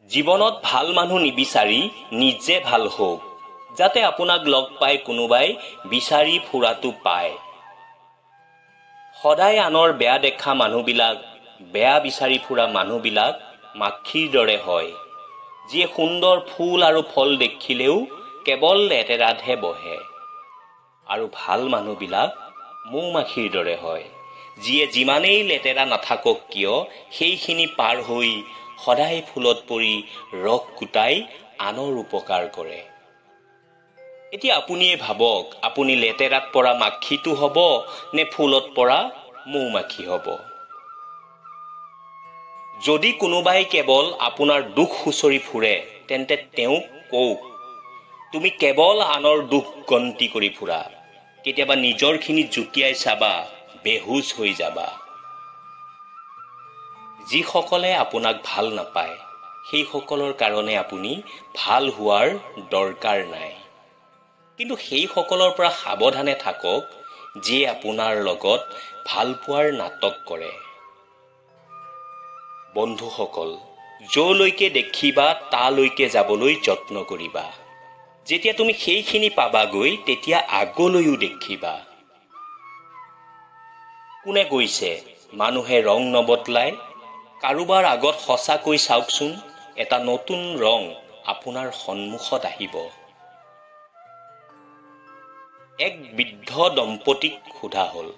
জীৱনত ভাল মানুহ নিবিচাৰি নিজে ভাল হোক, যাতে আপোনাক লগ পাই কোনোবাই বিচাৰি ফুৰাটো পায়। সদায় আনৰ বেয়া দেখা মানুহবিলাক, বেয়া বিচাৰি ফুৰা মানুহবিলাক মাখিৰ দৰে হয়, যিয়ে সুন্দৰ ফুল আৰু ফল দেখিলেও কেৱল লেতেৰাতহে বহে। আৰু ভাল মানুহবিলাক মৌ-মাখিৰ দৰে হয়, যিয়ে যিমানেই লেতেৰা নাথাকক কিয় সেইখিনি পাৰ হৈ সদায় ফুলত পৰি ৰস গোটাই আনৰ উপকাৰ কৰে। এতিয়া আপুনিয়ে ভাবক, আপুনি লেতেৰাত পৰা মাখিটো হ'ব নে ফুলত পৰা মৌ-মাখি হ'ব? যদি কোনোবাই কেৱল আপোনাৰ দুখ খুচৰি ফুৰে, তেন্তে তেওঁক কওক, তুমি কেৱল আনৰ দুখ গন্তি কৰি ফুৰা। কেতিয়াবা নিজৰখিনি জুতিয়াই চাবা, বেহুচ হৈ যাবা। যিসকলে আপোনাক ভাল নাপায়, সেইসকলৰ কাৰণে আপুনি ভাল হোৱাৰ দৰকাৰ নাই। কিন্তু সেইসকলৰ পৰা সাৱধানে থাকক, যিয়ে আপোনাৰ লগত ভাল পোৱাৰ নাটক কৰে। বন্ধুসকল, যলৈকে দেখিবা তালৈকে যাবলৈ যত্ন কৰিবা। যেতিয়া তুমি সেইখিনি পাবাগৈ, তেতিয়া আগলৈও দেখিবা। কোনে কৈছে মানুহে ৰং নবদলায়? কাৰোবাৰ আগত সঁচাকৈ চাওকচোন, এটা নতুন ৰং আপোনাৰ সন্মুখত আহিব। এক বৃদ্ধ দম্পতীক সোধা হ'ল,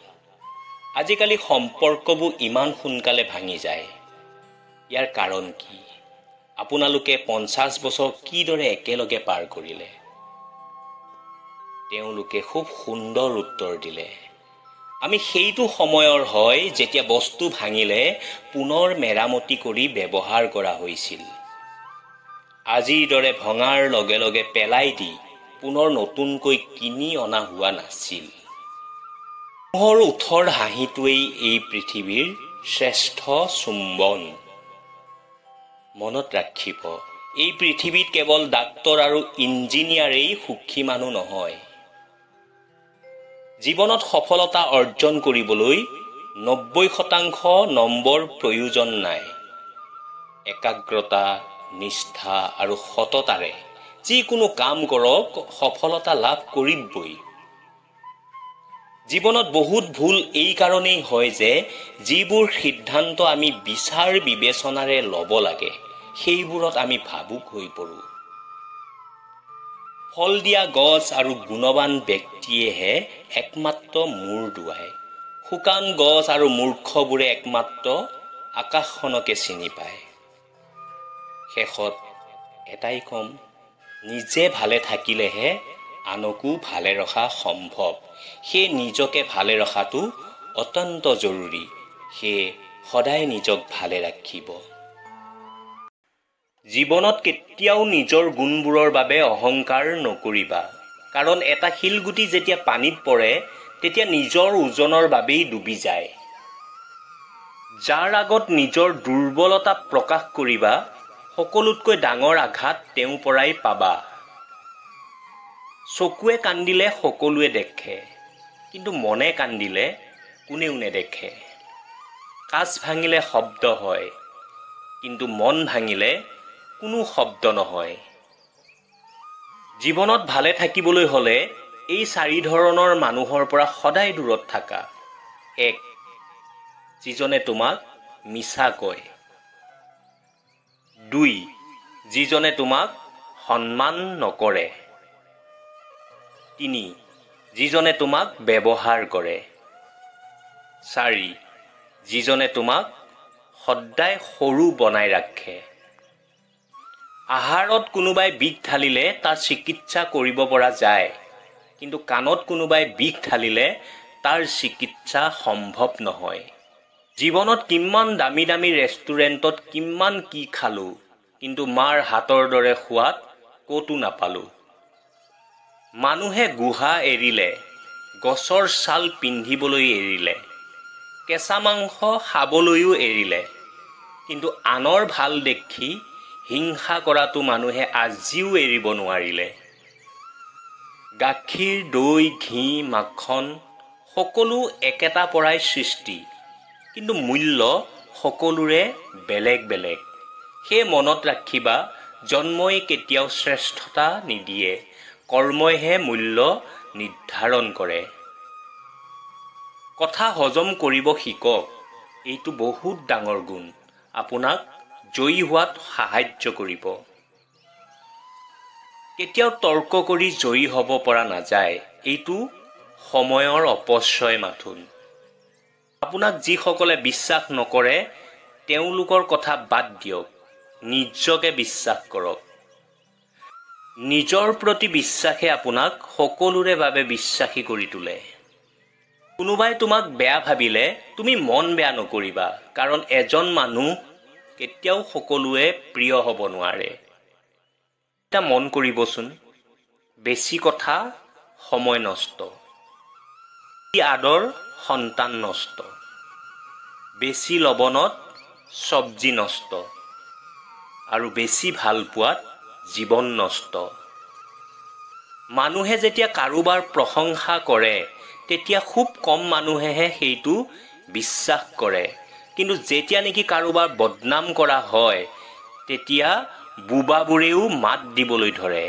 আজিকালি সম্পৰ্কবোৰ ইমান সোনকালে ভাঙি যায়, ইয়াৰ কাৰণ কি? আপোনালোকে 50 বছৰ কিদৰে একেলগে পাৰ কৰিলে? তেওঁলোকে খুব সুন্দৰ উত্তৰ দিলে, আমি সেইটো সময়ৰ হয় যেতিয়া বস্তু ভাঙিলে পুনৰ মেৰামতি কৰি ব্যৱহাৰ কৰা হৈছিল। আজিৰ দৰে ভঙাৰ লগে লগে পেলাই দি পুনৰ নতুনকৈ কিনি অনা হোৱা নাছিল। মোহৰ ওঠৰ হাঁহিটোৱেই এই পৃথিৱীৰ শ্ৰেষ্ঠ চুম্বন। মনত ৰাখিব, এই পৃথিৱীত কেৱল ডাক্তৰ আৰু ইঞ্জিনিয়াৰেই সুখী মানুহ নহয়। জীৱনত সফলতা অৰ্জন কৰিবলৈ 90% নম্বৰ প্ৰয়োজন নাই। একাগ্ৰতা, নিষ্ঠা আৰু সততাৰে যিকোনো কাম কৰক, সফলতা লাভ কৰিবই। জীৱনত বহুত ভুল এই কাৰণেই হয় যে যিবোৰ সিদ্ধান্ত আমি বিচাৰ বিবেচনাৰে ল'ব লাগে, সেইবোৰত আমি ভাবুক হৈ পৰোঁ। ফল দিয়া গছ আৰু গুণৱান ব্যক্তিয়েহে একমাত্ৰ মূৰ দোৱায়। শুকান গছ আৰু মূৰ্খবোৰে একমাত্ৰ আকাশখনকে চিনি পায়। শেষত এটাই কম, নিজে ভালে থাকিলেহে আনকো ভালে ৰখা সম্ভৱ। সেয়ে নিজকে ভালে ৰখাটো অত্যন্ত জৰুৰী। সেয়ে সদায় নিজক ভালে ৰাখিব। জীৱনত কেতিয়াও নিজৰ গুণবোৰৰ বাবে অহংকাৰ নকৰিবা, কাৰণ এটা শিলগুটি যেতিয়া পানীত পৰে তেতিয়া নিজৰ ওজনৰ বাবেই ডুবি যায়। যাৰ আগত নিজৰ দুৰ্বলতা প্ৰকাশ কৰিবা, সকলোতকৈ ডাঙৰ আঘাত তেওঁৰ পৰাই পাবা। চকুৱে কান্দিলে সকলোৱে দেখে, কিন্তু মনে কান্দিলে কোনেও নেদেখে। কাঁচ ভাঙিলে শব্দ হয়, কিন্তু মন ভাঙিলে কোনো শব্দ নহয়। জীৱনত ভালে থাকিবলৈ হ'লে এই 4 ধৰণৰ মানুহৰ পৰা সদায় দূৰত থাকা। 1. যিজনে তোমাক মিছা কয়। 2. যিজনে তোমাক সন্মান নকৰে। 3. যিজনে তোমাক ব্যৱহাৰ কৰে। 4. যিজনে তোমাক সদায় সৰু বনাই ৰাখে। আহাৰত কোনোবাই বিষ ঢালিলে তাৰ চিকিৎসা কৰিব পৰা যায়, কিন্তু কাণত কোনোবাই বিষ ঢালিলে তাৰ চিকিৎসা সম্ভৱ নহয়। জীৱনত কিমান দামী দামী ৰেষ্টুৰেণ্টত কিমান কি খালোঁ, কিন্তু মাৰ হাতৰ দৰে সোৱাদ ক'তো নাপালোঁ। মানুহে গুহা এৰিলে, গছৰ ছাল পিন্ধিবলৈ এৰিলে, কেঁচা মাংস খাবলৈও এৰিলে, কিন্তু আনৰ ভাল দেখি হিংসা কৰাটো মানুহে আজিও এৰিব নোৱাৰিলে। গাখীৰ, দৈ, ঘি, মাখন সকলো একেটা পৰাই সৃষ্টি, কিন্তু মূল্য সকলোৰে বেলেগ বেলেগ। সেই মনত ৰাখিবা, জন্মই কেতিয়াও শ্ৰেষ্ঠতা নিদিয়ে, কৰ্মইহে মূল্য নিৰ্ধাৰণ কৰে। কথা হজম কৰিব শিকক, এইটো বহুত ডাঙৰ গুণ, আপোনাক জয়ী হোৱাত সাহায্য কৰিব। কেতিয়াও তৰ্ক কৰি জয়ী হ'ব পৰা নাযায়, এইটো সময়ৰ অপচয় মাথোন। আপোনাক যিসকলে বিশ্বাস নকৰে তেওঁলোকৰ কথা বাদ দিয়ক, নিজকে বিশ্বাস কৰক। নিজৰ প্ৰতি বিশ্বাসে আপোনাক সকলোৰে বাবে বিশ্বাসী কৰি তোলে। কোনোবাই তোমাক বেয়া ভাবিলে তুমি মন বেয়া নকৰিবা, কাৰণ এজন মানুহ কেতিয়াও সকলোৱে প্ৰিয় হ'ব নোৱাৰে। এটা মন কৰিবচোন, বেছি কথা সময় নষ্ট, বেছি আদৰ সন্তান নষ্ট, বেছি লৱণত চব্জি নষ্ট, আৰু বেছি ভাল পোৱাত জীৱন নষ্ট। মানুহে যেতিয়া কাৰোবাৰ প্ৰশংসা কৰে তেতিয়া খুব কম মানুহেহে সেইটো বিশ্বাস কৰে, কিন্তু যেতিয়া নেকি কাৰোবাৰ বদনাম কৰা হয় তেতিয়া বোবাবোৰেও মাত দিবলৈ ধৰে।